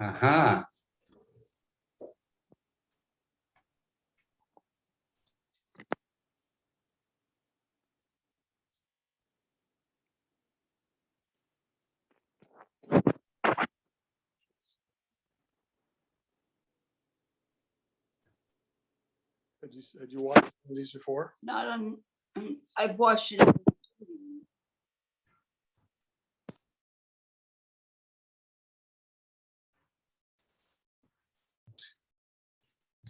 Aha. Had you watched these before? Not on, I've watched it.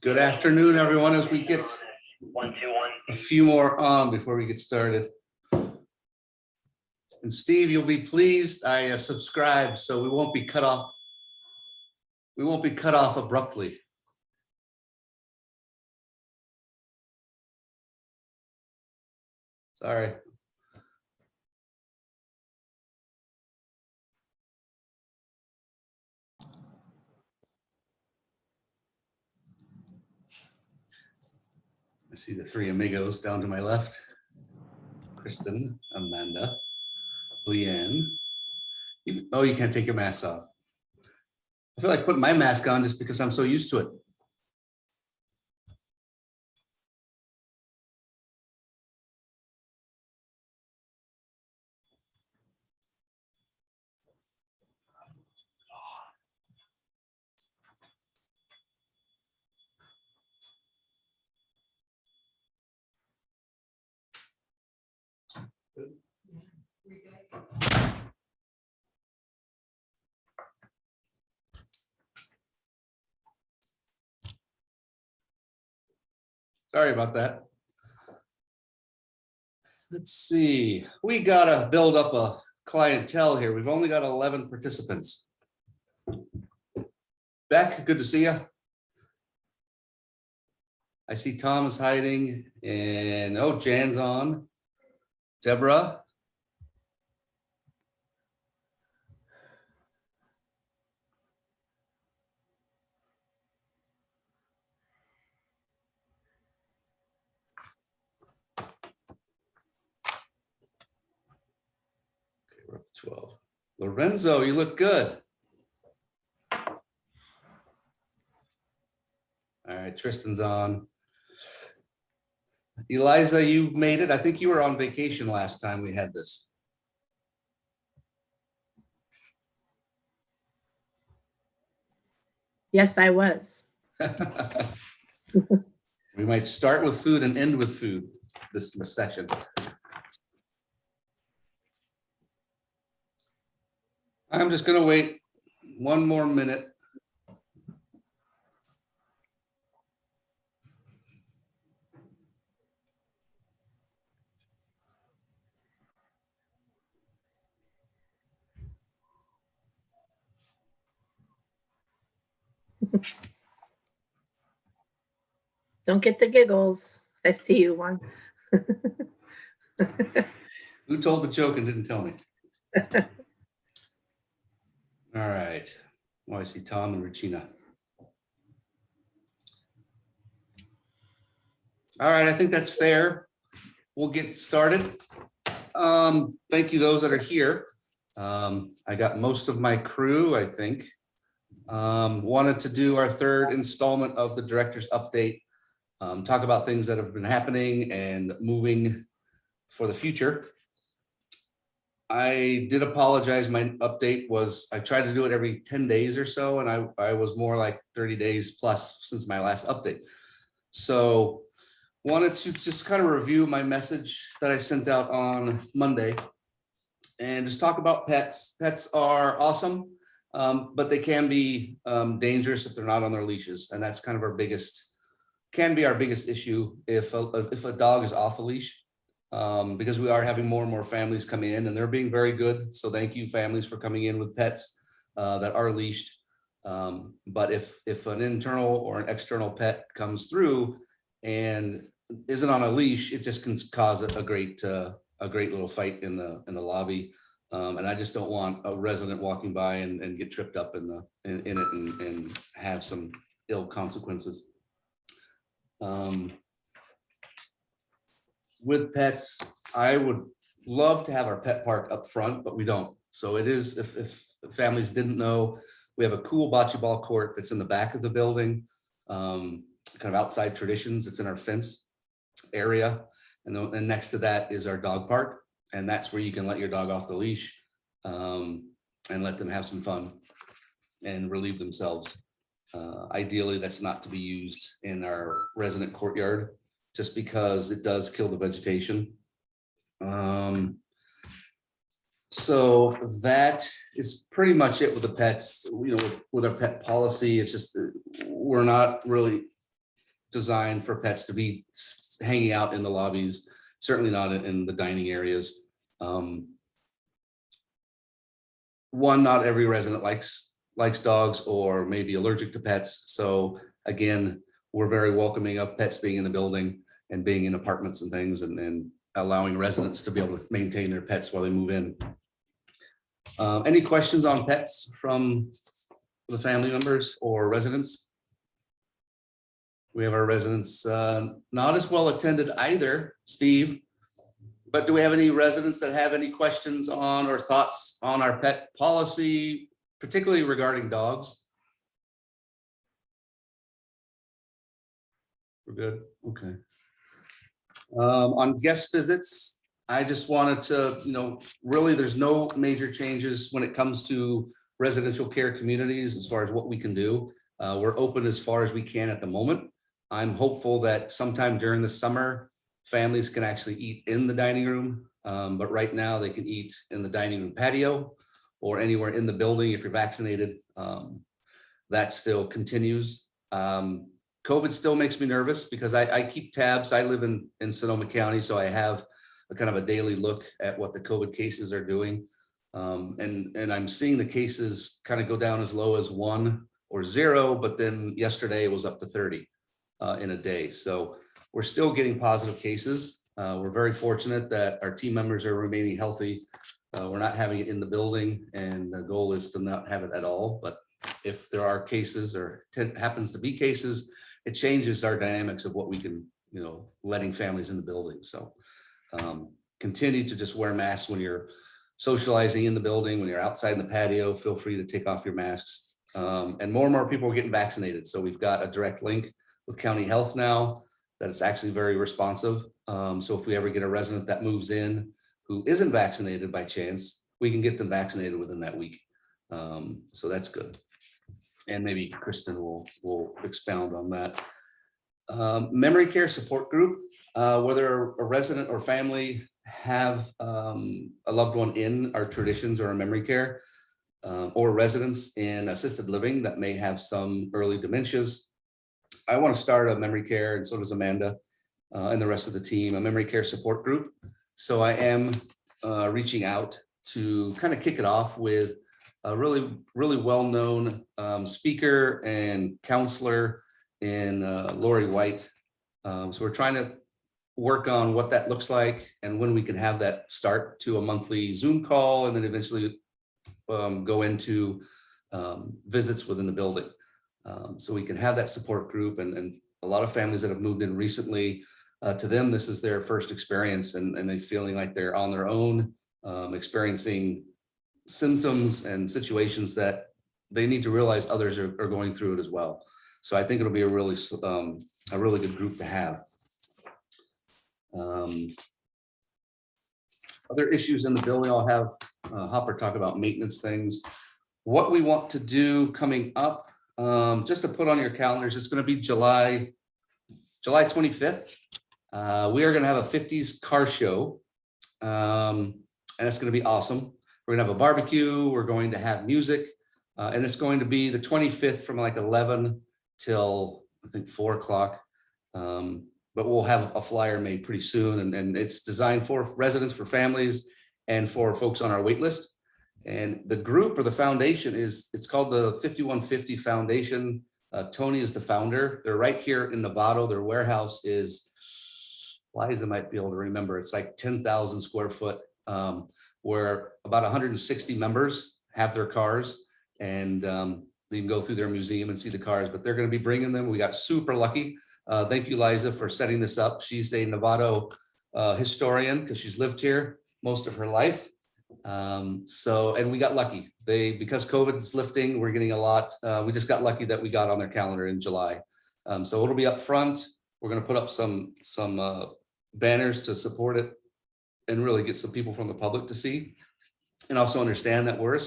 Good afternoon, everyone, as we get a few more on before we get started. And Steve, you'll be pleased, I subscribed, so we won't be cut off. We won't be cut off abruptly. Sorry. I see the three amigos down to my left. Kristen, Amanda, Leanne. Oh, you can't take your mask off. I feel like putting my mask on just because I'm so used to it. Sorry about that. Let's see, we gotta build up a clientele here. We've only got 11 participants. Beck, good to see you. I see Tom is hiding and oh, Jan's on. Deborah. Okay, we're up to 12. Lorenzo, you look good. All right, Tristan's on. Eliza, you made it. I think you were on vacation last time we had this. Yes, I was. We might start with food and end with food this session. I'm just going to wait one more minute. Don't get the giggles. I see you one. Who told the joke and didn't tell me? All right. Well, I see Tom and Regina. All right, I think that's fair. We'll get started. Thank you, those that are here. I got most of my crew, I think. Wanted to do our third installment of the director's update. Talk about things that have been happening and moving for the future. I did apologize. My update was, I tried to do it every 10 days or so, and I was more like 30 days plus since my last update. So wanted to just kind of review my message that I sent out on Monday and just talk about pets. Pets are awesome, but they can be dangerous if they're not on their leashes. And that's kind of our biggest, can be our biggest issue if a dog is off a leash. Because we are having more and more families coming in and they're being very good. So thank you, families, for coming in with pets that are leashed. But if an internal or an external pet comes through and isn't on a leash, it just can cause a great little fight in the lobby. And I just don't want a resident walking by and get tripped up in it and have some ill consequences. With pets, I would love to have our pet park up front, but we don't. So it is, if families didn't know, we have a cool bocce ball court that's in the back of the building, kind of outside traditions. It's in our fence area. And then next to that is our dog park. And that's where you can let your dog off the leash and let them have some fun and relieve themselves. Ideally, that's not to be used in our resident courtyard, just because it does kill the vegetation. So that is pretty much it with the pets. You know, with our pet policy, it's just we're not really designed for pets to be hanging out in the lobbies, certainly not in the dining areas. One, not every resident likes dogs or maybe allergic to pets. So again, we're very welcoming of pets being in the building and being in apartments and things, and allowing residents to be able to maintain their pets while they move in. Any questions on pets from the family members or residents? We have our residents not as well attended either, Steve. But do we have any residents that have any questions on or thoughts on our pet policy, particularly regarding dogs? We're good, okay. On guest visits, I just wanted to, really there's no major changes when it comes to residential care communities as far as what we can do. We're open as far as we can at the moment. I'm hopeful that sometime during the summer, families can actually eat in the dining room. But right now they can eat in the dining room patio or anywhere in the building if you're vaccinated. That still continues. COVID still makes me nervous because I keep tabs. I live in Sonoma County, so I have a kind of a daily look at what the COVID cases are doing. And I'm seeing the cases kind of go down as low as 1 or 0, but then yesterday it was up to 30 in a day. So we're still getting positive cases. We're very fortunate that our team members are remaining healthy. We're not having it in the building, and the goal is to not have it at all. But if there are cases or happens to be cases, it changes our dynamics of what we can, letting families in the building. So continue to just wear masks when you're socializing in the building, when you're outside in the patio, feel free to take off your masks. And more people are getting vaccinated. So we've got a direct link with County Health now that it's actually very responsive. So if we ever get a resident that moves in who isn't vaccinated by chance, we can get them vaccinated within that week. So that's good. And maybe Kristen will expound on that. Memory care support group, whether a resident or family have a loved one in our traditions or our memory care, or residents in assisted living that may have some early dementias. I want to start a memory care, and so does Amanda and the rest of the team, a memory care support group. So I am reaching out to kind of kick it off with a really well-known speaker and counselor in Lori White. So we're trying to work on what that looks like and when we can have that start to a monthly Zoom call, and then eventually go into visits within the building. So we can have that support group, and a lot of families that have moved in recently, to them, this is their first experience, and they feeling like they're on their own, experiencing symptoms and situations that they need to realize others are going through it as well. So I think it'll be a really good group to have. Other issues in the building, I'll have Hopper talk about maintenance things. What we want to do coming up, just to put on your calendars, it's going to be July 25th. We are going to have a 50s car show, and it's going to be awesome. We're going to have a barbecue. We're going to have music, and it's going to be the 25th from like 11 till I think 4 o'clock. But we'll have a flyer made pretty soon, and it's designed for residents, for families, and for folks on our wait list. And the group or the foundation it's called the 5150 Foundation. Tony is the founder. They're right here in Novato. Their warehouse is, Liza might be able to remember, it's like 10,000 square foot. where about 160 members have their cars, and you can go through their museum and see the cars, but they're going to be bringing them. We got super lucky. Thank you, Liza, for setting this up. She's a Novato historian because she's lived here most of her life. And we got lucky. Because COVID is lifting, we're getting a lot. We just got lucky that we got on their calendar in July. So it'll be up front. We're going to put up some banners to support it and really get some people from the public to see. And also understand that we're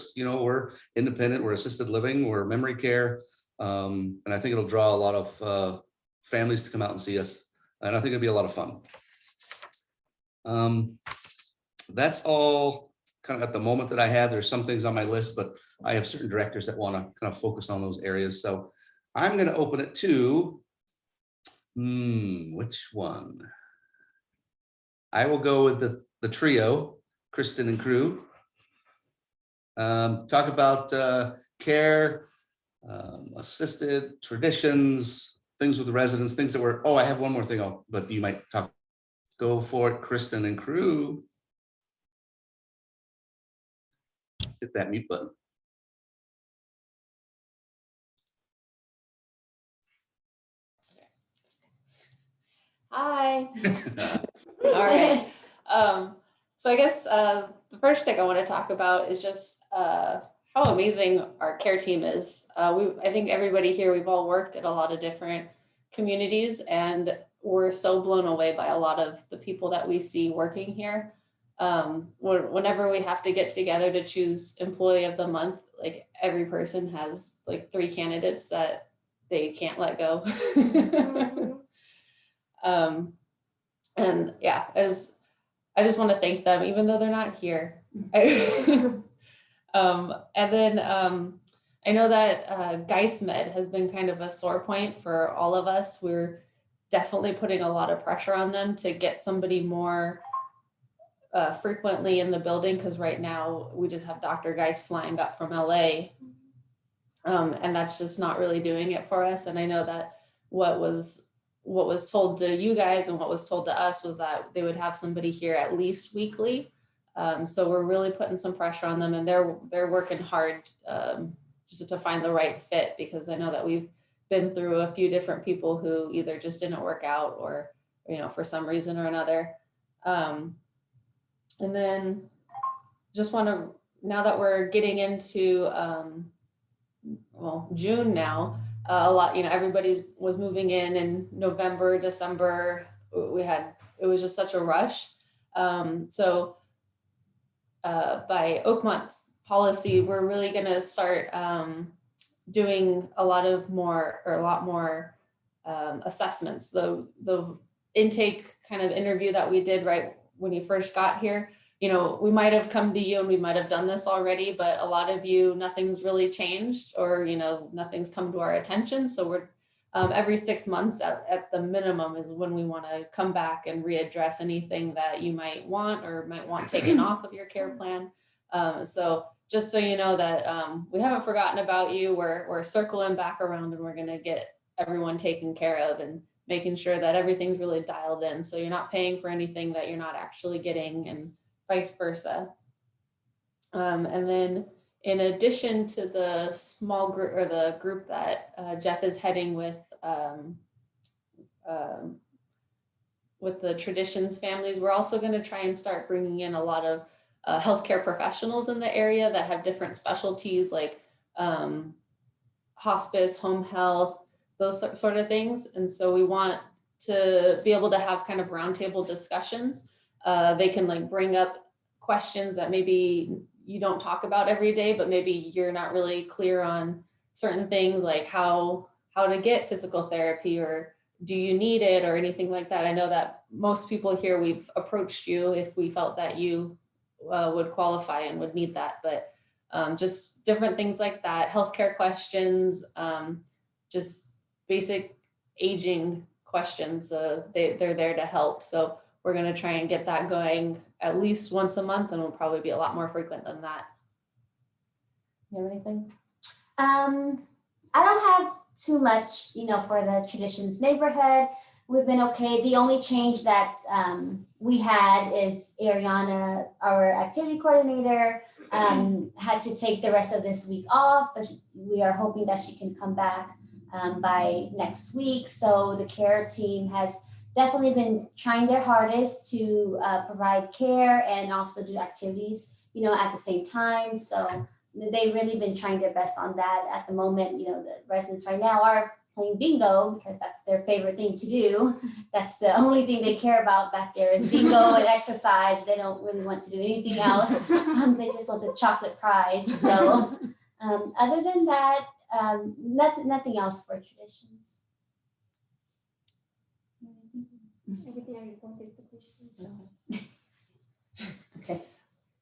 independent, we're assisted living, we're memory care. And I think it'll draw a lot of families to come out and see us. And I think it'll be a lot of fun. That's all kind of at the moment that I have. There's some things on my list, but I have certain directors that want to kind of focus on those areas. So I'm going to open it to, which one? I will go with the trio, Kristen and crew. Talk about care, assisted traditions, things with the residents, things that were, I have one more thing, but you might talk. Go for it, Kristen and crew. Hit that mute button. Hi. All right. So I guess the first thing I want to talk about is just how amazing our care team is. I think everybody here, we've all worked at a lot of different communities, and we're so blown away by a lot of the people that we see working here. Whenever we have to get together to choose employee of the month, like every person has like 3 candidates that they can't let go. And yeah, I just want to thank them, even though they're not here. And then I know that GeisMed has been kind of a sore point for all of us. We're definitely putting a lot of pressure on them to get somebody more frequently in the building, because right now we just have Dr. Geis flying up from LA, and that's just not really doing it for us. And I know that what was told to you guys and what was told to us was that they would have somebody here at least weekly. So we're really putting some pressure on them, and they're working hard just to find the right fit, because I know that we've been through a few different people who either just didn't work out or, for some reason or another. And then just want to, now that we're getting into, June now, a lot, everybody was moving in November, December. It was just such a rush. So by Oakmont's policy, we're really going to start doing a lot more assessments. The intake kind of interview that we did right when you first got here, we might have come to you and we might have done this already, but a lot of you, nothing's really changed, or, nothing's come to our attention. So we're every 6 months at the minimum is when we want to come back and readdress anything that you might want or might want taken off of your care plan. So just so you know that we haven't forgotten about you, we're circling back around, and we're going to get everyone taken care of and making sure that everything's really dialed in. So you're not paying for anything that you're not actually getting, and vice versa. And then in addition to the small group, or the group that Jeff is heading with the traditions families, we're also going to try and start bringing in a lot of healthcare professionals in the area that have different specialties, like hospice, home health, those sort of things. And so we want to be able to have kind of roundtable discussions. They can bring up questions that maybe you don't talk about every day, but maybe you're not really clear on certain things, like how to get physical therapy, or do you need it, or anything like that. I know that most people here, we've approached you if we felt that you would qualify and would need that, but just different things like that, healthcare questions, just basic aging questions. They're there to help. So we're going to try and get that going at least once a month, and we'll probably be a lot more frequent than that. You have anything? I don't have too much, for the traditions neighborhood. we've been okay. The only change that we had is Ariana, our activity coordinator, had to take the rest of this week off, but we are hoping that she can come back by next week. So the care team has definitely been trying their hardest to provide care and also do activities, at the same time. So they've really been trying their best on that at the moment. The residents right now are playing bingo because that's their favorite thing to do. That's the only thing they care about back there is bingo and exercise. They don't really want to do anything else. They just want the chocolate prize. So other than that, nothing else for traditions. Everything I reported to Christine. So. Okay.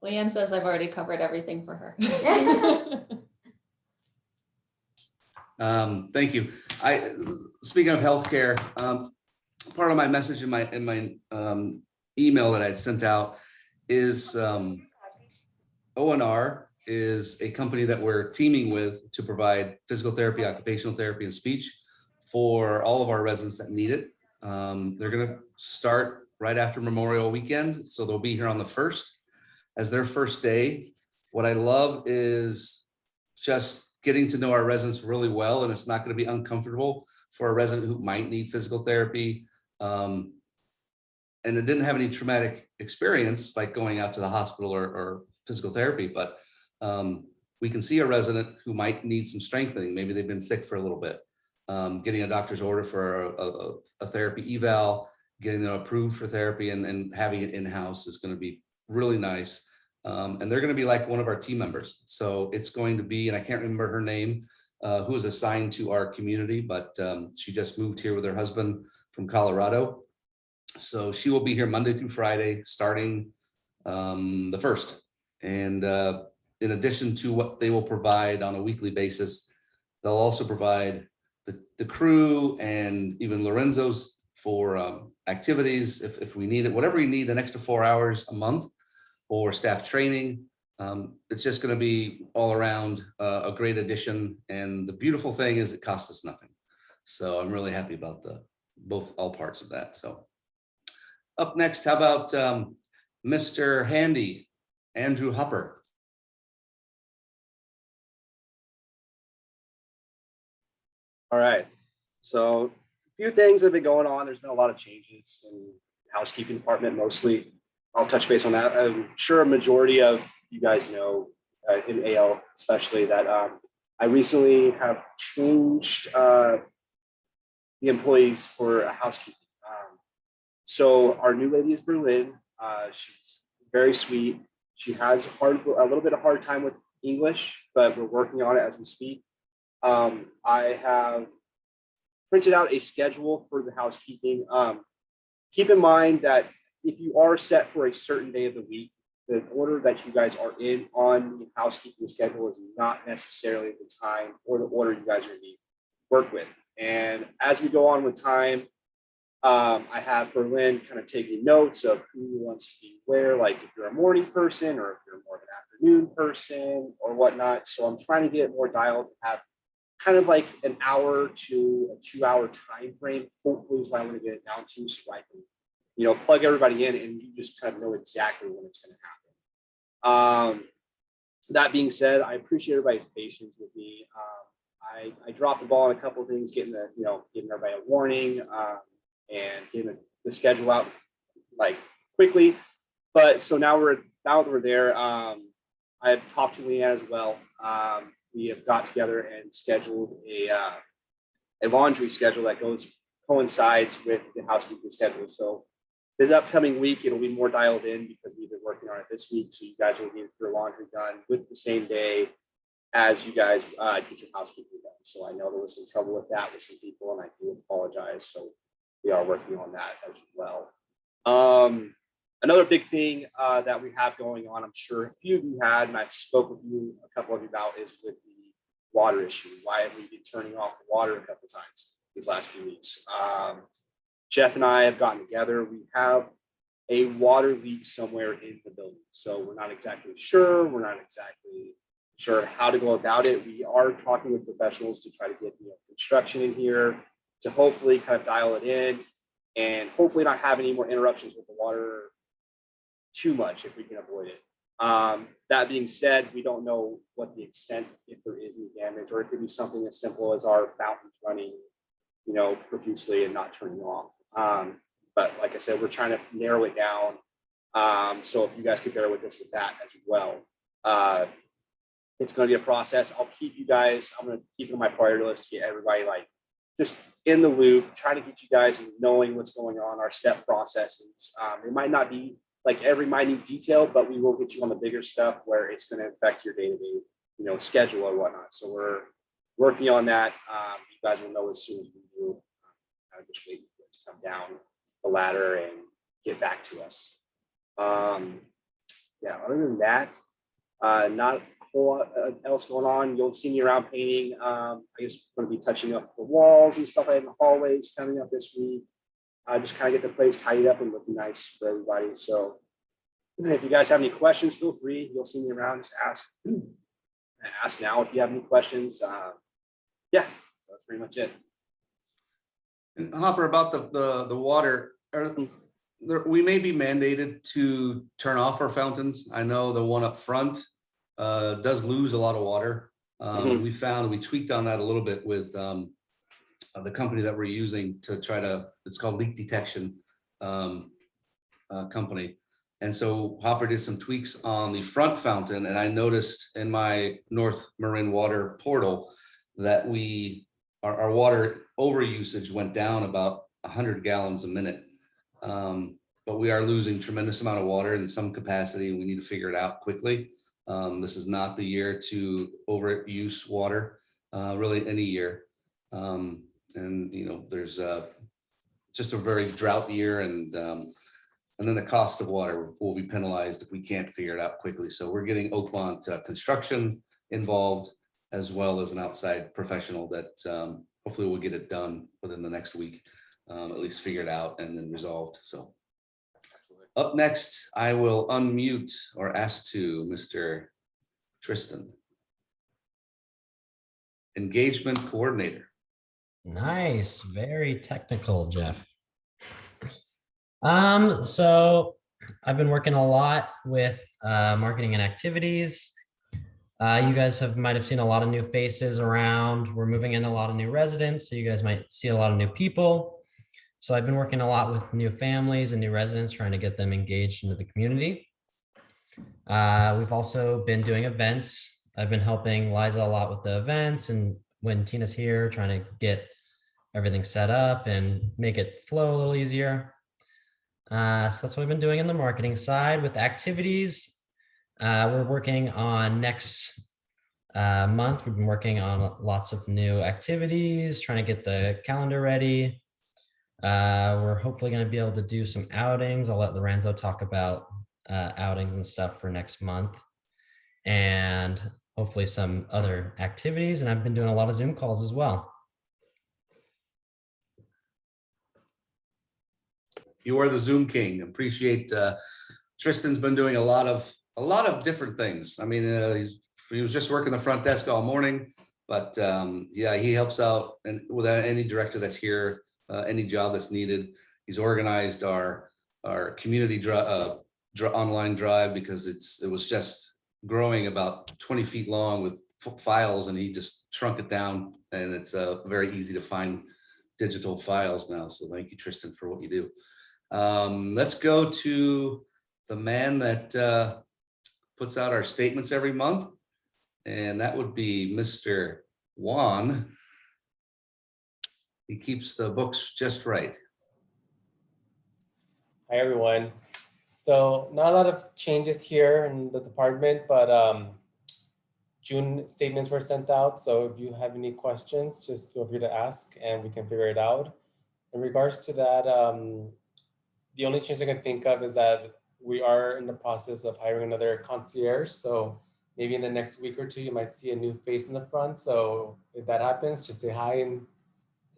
Leanne says I've already covered everything for her. Thank you. Speaking of healthcare, part of my message in my email that I'd sent out is ONR is a company that we're teaming with to provide physical therapy, occupational therapy, and speech for all of our residents that need it. They're going to start right after Memorial Weekend, so they'll be here on the 1st as their first day. What I love is just getting to know our residents really well, and it's not going to be uncomfortable for a resident who might need physical therapy and it didn't have any traumatic experience like going out to the hospital or physical therapy, but we can see a resident who might need some strengthening. Maybe they've been sick for a little bit. Getting a doctor's order for a therapy eval, getting them approved for therapy and having it in-house is going to be really nice. And they're going to be like one of our team members. So it's going to be, and I can't remember her name, who is assigned to our community, but she just moved here with her husband from Colorado. So she will be here Monday through Friday, starting the 1st. And in addition to what they will provide on a weekly basis, they'll also provide the crew and even Lorenzo's for activities if we need it, whatever we need, an extra 4 hours a month or staff training. It's just going to be all around a great addition. And the beautiful thing is it costs us nothing. So I'm really happy about all parts of that. So up next, how about Mr. Handy, Andrew Hupper. All right, so a few things have been going on. There's been a lot of changes in the housekeeping department mostly. I'll touch base on that. I'm sure a majority of you guys know in AL especially that I recently have changed the employees for housekeeping. So our new lady is Berlin. She's very sweet. She has a little bit of hard time with English, but we're working on it as we speak. I have printed out a schedule for the housekeeping. Keep in mind that if you are set for a certain day of the week, the order that you guys are in on the housekeeping schedule is not necessarily the time or the order you guys are going to work with. And as we go on with time, I have Berlin kind of taking notes of who wants to be where, like if you're a morning person or if you're more of an afternoon person or whatnot. So I'm trying to get it more dialed to have kind of like an hour to a 2 hour time frame. Hopefully is what I'm going to get it down to, so I can, plug everybody in and you just kind of know exactly when it's going to happen. That being said, I appreciate everybody's patience with me. I dropped the ball on a couple of things, getting everybody a warning and getting the schedule out like quickly. But so now that we're there, I have talked to Leanne as well. We have got together and scheduled a laundry schedule that coincides with the housekeeping schedule. So this upcoming week, it'll be more dialed in because we've been working on it this week. So you guys will get your laundry done with the same day as you guys get your housekeeping done. So I know there was some trouble with that with some people, and I do apologize. So we are working on that as well. Another big thing that we have going on, I'm sure a few of you had, and I've spoken with you, a couple of you about, is with the water issue. Why have we been turning off the water a couple of times these last few weeks? Jeff and I have gotten together. We have a water leak somewhere in the building. So we're not exactly sure. We're not exactly sure how to go about it. We are talking with professionals to try to get construction in here to hopefully kind of dial it in. and hopefully not have any more interruptions with the water too much if we can avoid it. That being said, we don't know what the extent, if there is any damage, or it could be something as simple as our fountains running, profusely and not turning off. But like I said, we're trying to narrow it down. So if you guys could bear with us with that as well. It's going to be a process. I'm going to keep it on my priority list to get everybody just in the loop, trying to get you guys knowing what's going on, our step processes. It might not be like every minute detail, but we will get you on the bigger stuff where it's going to affect your day-to-day, schedule or whatnot. So we're working on that. You guys will know as soon as we do. I'm just waiting for it to come down the ladder and get back to us. Yeah, other than that, not a whole lot else going on. You'll see me around painting. I guess I'm going to be touching up the walls and stuff in the hallways coming up this week. Just kind of get the place tidied up and looking nice for everybody. So if you guys have any questions, feel free. You'll see me around. Just ask now if you have any questions. Yeah, so that's pretty much it. And Hopper, about the water, we may be mandated to turn off our fountains. I know the one up front does lose a lot of water. We tweaked on that a little bit with the company that we're using to try to, it's called Leak Detection Company. And so Hopper did some tweaks on the front fountain, and I noticed in my North Marin water portal that our water over usage went down about 100 gallons a minute. But we are losing tremendous amount of water in some capacity. We need to figure it out quickly. This is not the year to overuse water, really any year. And there's just a very drought year, and then the cost of water will be penalized if we can't figure it out quickly. So we're getting Oakmont Construction involved, as well as an outside professional that hopefully we'll get it done within the next week, at least figure it out and then resolved. So up next, I will unmute or ask to Mr. Tristan, Engagement Coordinator. Nice, very technical, Jeff. So I've been working a lot with marketing and activities. You guys might have seen a lot of new faces around. We're moving in a lot of new residents, so you guys might see a lot of new people. So I've been working a lot with new families and new residents, trying to get them engaged into the community. We've also been doing events. I've been helping Liza a lot with the events, and when Tina's here, trying to get everything set up and make it flow a little easier. So that's what I've been doing in the marketing side. With activities, we're working on next month. We've been working on lots of new activities, trying to get the calendar ready. We're hopefully going to be able to do some outings. I'll let Lorenzo talk about outings and stuff for next month, and hopefully some other activities. And I've been doing a lot of Zoom calls as well. You are the Zoom king. Appreciate Tristan's been doing a lot of different things. I mean, he was just working the front desk all morning, but yeah, he helps out and with any director that's here, any job that's needed. He's organized our community online drive because it was just growing about 20 feet long with files, and he just shrunk it down, and it's very easy to find digital files now. So thank you, Tristan, for what you do. Let's go to the man that puts out our statements every month, and that would be Mr. Juan. He keeps the books just right. Hi, everyone. So not a lot of changes here in the department, but June statements were sent out. So if you have any questions, just feel free to ask and we can figure it out. In regards to that, the only change I can think of is that we are in the process of hiring another concierge. So maybe in the next week or two, you might see a new face in the front. So if that happens, just say hi and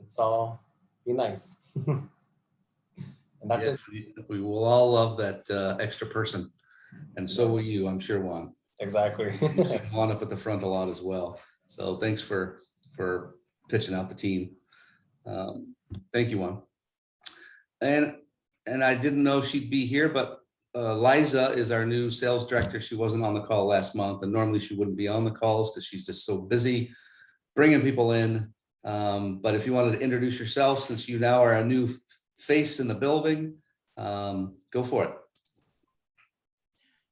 it's all be nice. And that's yes, it. We will all love that extra person. And so will you, I'm sure, Juan. Exactly. You see Juan up at the front a lot as well. So thanks for pitching out the team. Thank you, Juan. And I didn't know she'd be here, but Liza is our new sales director. She wasn't on the call last month, and normally she wouldn't be on the calls because she's just so busy bringing people in. But if you wanted to introduce yourself, since you now are a new face in the building, go for it.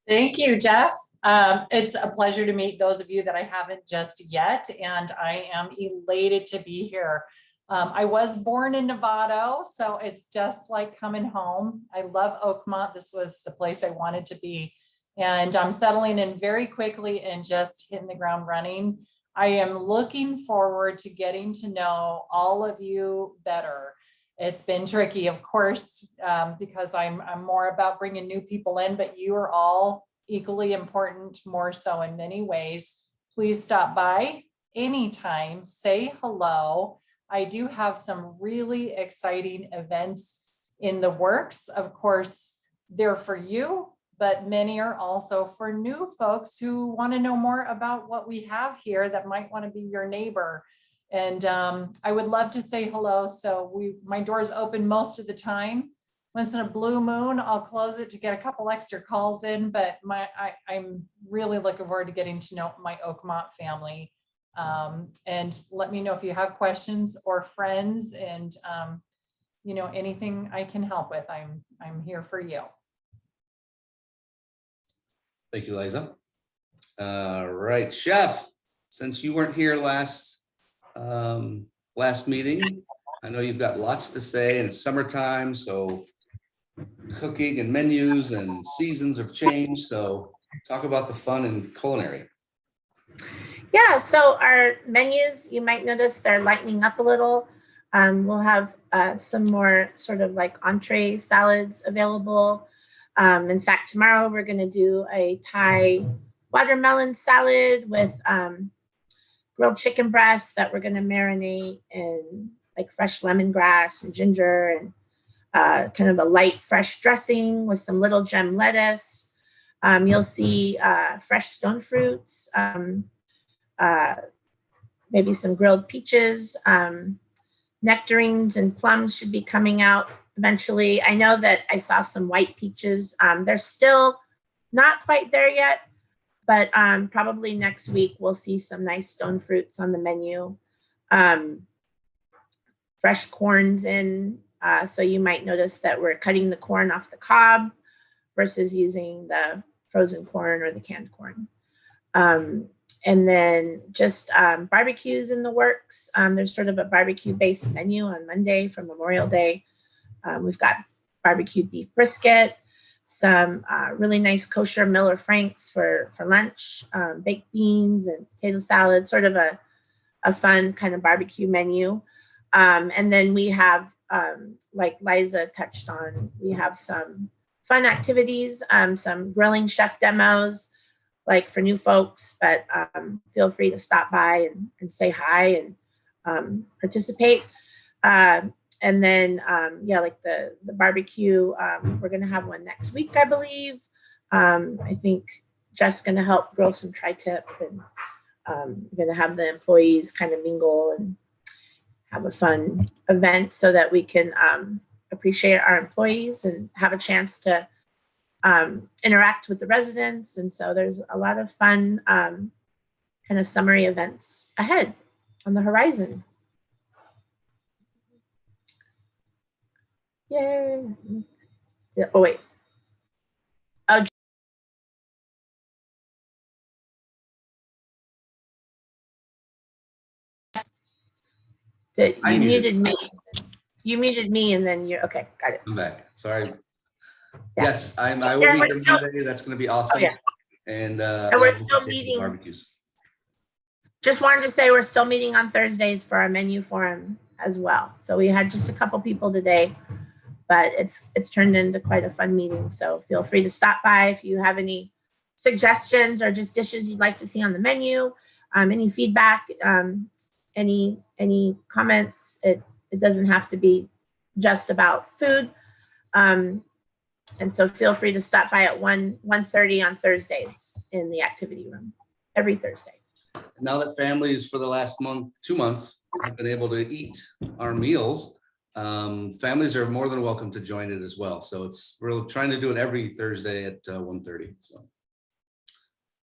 Thank you, Jeff. It's a pleasure to meet those of you that I haven't just yet, and I am elated to be here. I was born in Novato, so it's just like coming home. I love Oakmont. This was the place I wanted to be, and I'm settling in very quickly and just hitting the ground running. I am looking forward to getting to know all of you better. It's been tricky, of course, because I'm more about bringing new people in, but you are all equally important, more so in many ways. Please stop by anytime, say hello. I do have some really exciting events in the works. Of course, they're for you, but many are also for new folks who want to know more about what we have here that might want to be your neighbor. And I would love to say hello. So my doors open most of the time. Once in a blue moon, I'll close it to get a couple extra calls in, but I'm really looking forward to getting to know my Oakmont family. And let me know if you have questions or friends, and anything I can help with. I'm here for you. Thank you, Liza. Right, Chef, since you weren't here last meeting, I know you've got lots to say, and it's summertime, so cooking and menus and seasons have changed. So talk about the fun in culinary. Yeah, so our menus, you might notice they're lightening up a little. We'll have some more sort of like entree salads available. In fact, tomorrow we're going to do a Thai watermelon salad with grilled chicken breasts that we're going to marinate in like fresh lemongrass and ginger and kind of a light fresh dressing with some little gem lettuce. You'll see fresh stone fruits, maybe some grilled peaches, nectarines and plums should be coming out eventually. I know that I saw some white peaches. They're still not quite there yet, but probably next week we'll see some nice stone fruits on the menu. Fresh corns in, so you might notice that we're cutting the corn off the cob versus using the frozen corn or the canned corn. And then just barbecues in the works. There's sort of a barbecue-based menu on Monday for Memorial Day. We've got barbecue beef brisket, some really nice kosher Miller Franks for lunch, baked beans and potato salad, sort of a fun kind of barbecue menu. And then we have, like Liza touched on, we have some fun activities, some grilling chef demos, like for new folks, but feel free to stop by and say hi and participate. And then, yeah, like the barbecue, we're going to have one next week, I believe. I think Jess going to help grill some tri-tip, and we're going to have the employees kind of mingle and have a fun event so that we can appreciate our employees and have a chance to interact with the residents. And so there's a lot of fun kind of summary events ahead on the horizon. Yay. Oh, wait. Oh, you muted me. You muted me and then you're okay. Got it. I'm back. Sorry. Yeah. Yes, I will Yeah, be we're here still- Monday. That's going to be awesome. Oh, yeah. And we're still meeting. barbecues. Just wanted to say we're still meeting on Thursdays for our menu forum as well. So we had just a couple people today, but it's turned into quite a fun meeting. So feel free to stop by if you have any suggestions or just dishes you'd like to see on the menu, any feedback, any comments. It doesn't have to be just about food. And so feel free to stop by at 1:30 on Thursdays in the activity room every Thursday. Now that families for the last 2 months have been able to eat our meals, Families are more than welcome to join it as well. So we're trying to do it every Thursday at 1:30. So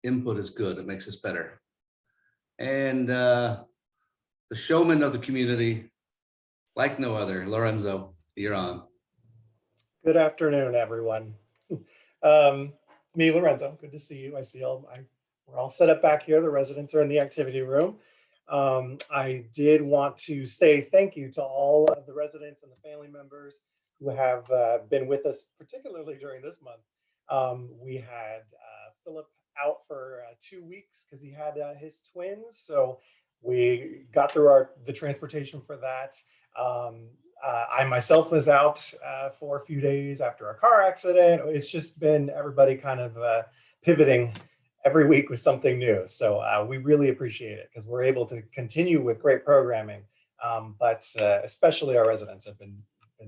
input is good. It makes us better. And the showman of the community, like no other, Lorenzo, you're on. Good afternoon, everyone. Me, Lorenzo, good to see you. I see we're all set up back here. The residents are in the activity room. I did want to say thank you to all of the residents and the family members who have been with us, particularly during this month. We had Philip out for 2 weeks because he had his twins. So we got through the transportation for that. I myself was out for a few days after a car accident. It's just been everybody kind of pivoting every week with something new. So we really appreciate it because we're able to continue with great programming. But especially our residents have been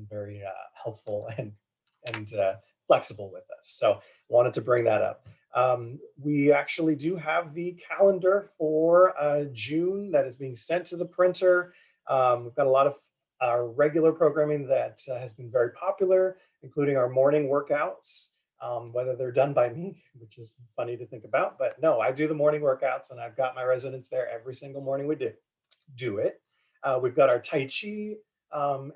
very helpful and flexible with us. So wanted to bring that up. We actually do have the calendar for June that is being sent to the printer. We've got a lot of our regular programming that has been very popular, including our morning workouts, whether they're done by me, which is funny to think about, but no, I do the morning workouts and I've got my residents there every single morning we do it. We've got our Tai Chi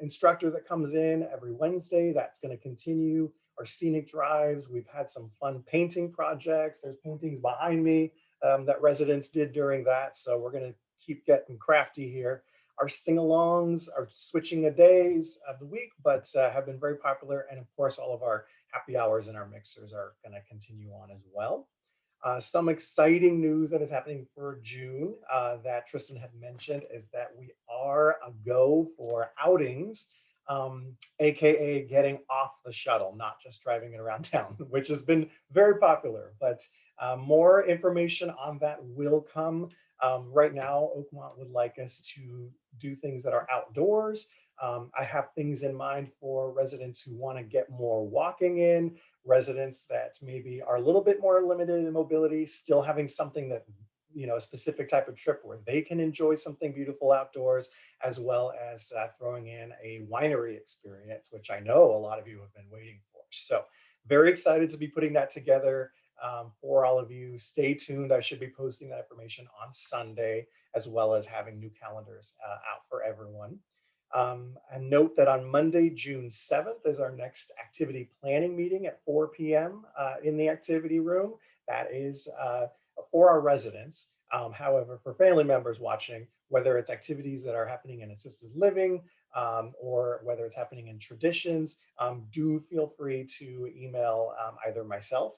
instructor that comes in every Wednesday. That's going to continue. Our scenic drives. We've had some fun painting projects. There's paintings behind me that residents did during that. So we're going to keep getting crafty here. Our sing-alongs are switching the days of the week, but have been very popular. And of course, all of our happy hours and our mixers are going to continue on as well. Some exciting news that is happening for June that Tristan had mentioned is that we are a go for outings, AKA getting off the shuttle, not just driving it around town, which has been very popular, but more information on that will come. Right now, Oakmont would like us to do things that are outdoors. I have things in mind for residents who want to get more walking in, residents that maybe are a little bit more limited in mobility, still having something that, a specific type of trip where they can enjoy something beautiful outdoors, as well as throwing in a winery experience, which I know a lot of you have been waiting for. So very excited to be putting that together for all of you. Stay tuned. I should be posting that information on Sunday, as well as having new calendars out for everyone. And note that on Monday, June 7th is our next activity planning meeting at 4 p.m. In the activity room. That is for our residents. However, for family members watching, whether it's activities that are happening in assisted living or whether it's happening in traditions, do feel free to email either myself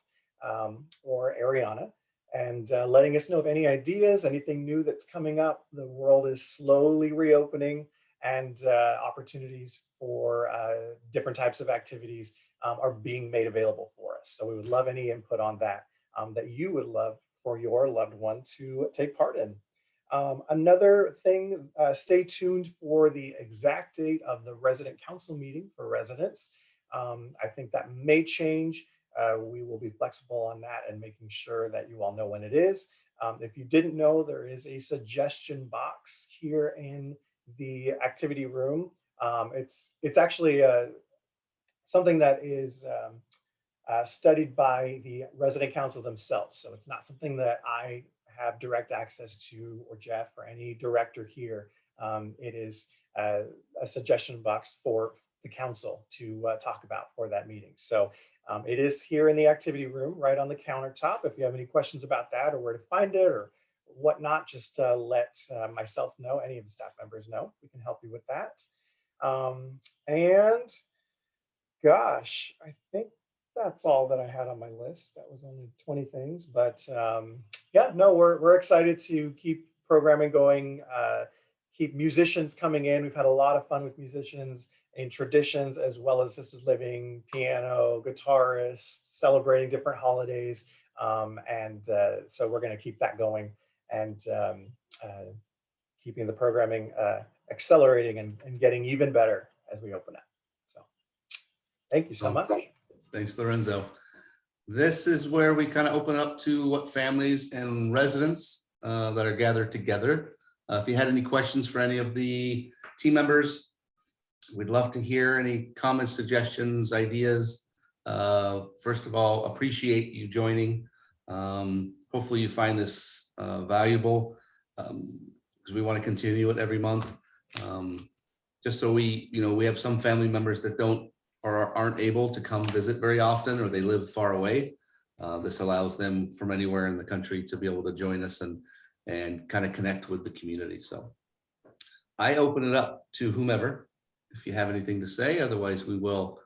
or Ariana and letting us know of any ideas, anything new that's coming up. The world is slowly reopening, and opportunities for different types of activities are being made available for us. So we would love any input on that that you would love for your loved one to take part in. Another thing, stay tuned for the exact date of the resident council meeting for residents. I think that may change. We will be flexible on that and making sure that you all know when it is. If you didn't know, there is a suggestion box here in the activity room. It's actually something that is studied by the resident council themselves. So it's not something that I have direct access to, or Jeff, or any director here. It is a suggestion box for the council to talk about for that meeting. So it is here in the activity room, right on the countertop. If you have any questions about that or where to find it or whatnot, just let myself know, any of the staff members know. We can help you with that. And gosh, I think that's all that I had on my list. That was only 20 things, but yeah, no, we're excited to keep programming going, keep musicians coming in. We've had a lot of fun with musicians in traditions, as well as assisted living, piano, guitarists, celebrating different holidays. So we're going to keep that going and keeping the programming accelerating and getting even better as we open up. So thank you so much. Thanks, Lorenzo. This is where we kind of open up to what families and residents that are gathered together. If you had any questions for any of the team members, We'd love to hear any comments, suggestions, ideas. First of all, appreciate you joining. Hopefully you find this valuable, because we want to continue it every month. Just so we have some family members that don't or aren't able to come visit very often, or they live far away. This allows them from anywhere in the country to be able to join us and kind of connect with the community. So I open it up to whomever, if you have anything to say. Otherwise, we will.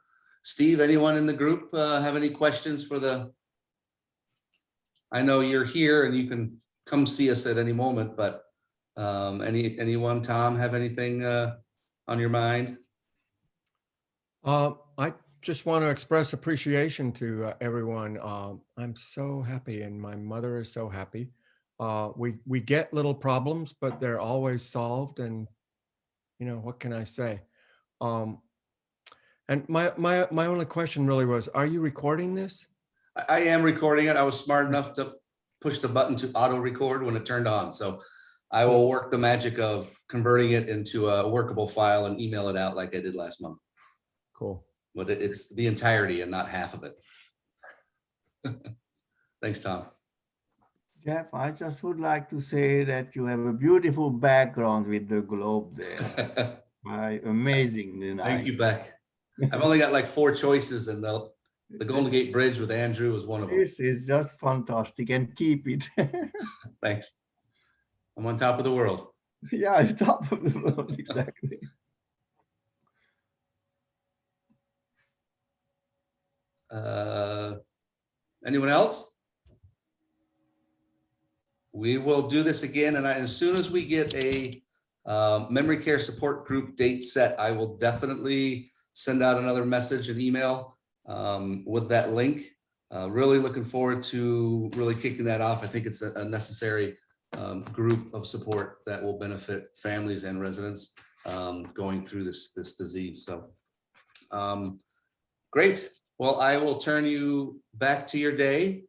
Steve, anyone in the group have any questions for I know you're here and you can come see us at any moment, but anyone, Tom, have anything on your mind? I just want to express appreciation to everyone. I'm so happy, and my mother is so happy. We get little problems, but they're always solved, and what can I say? And my only question really was, are you recording this? I am recording it. I was smart enough to push the button to auto record when it turned on. So I will work the magic of converting it into a workable file and email it out like I did last month. Cool. But it's the entirety and not half of it. Thanks, Tom. Jeff, I just would like to say that you have a beautiful background with the globe there. Amazing. Thank you, Beck. I've only got like 4 choices, and the Golden Gate Bridge with Andrew was one of them. This is just fantastic, and keep it. Thanks. I'm on top of the world. Yeah, top of the world, exactly. Anyone else? We will do this again, and as soon as we get a memory care support group date set, I will definitely send out another message and email with that link. Really looking forward to really kicking that off. I think it's a necessary group of support that will benefit families and residents going through this disease. So great. Well, I will turn you back to your day,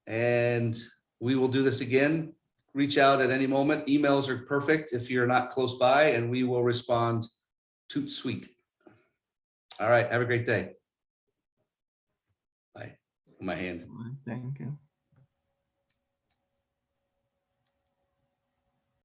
and we will do this again. Reach out at any moment. Emails are perfect if you're not close by, and we will respond toot sweet. All right. Have a great day. Bye. My hand. Thank you.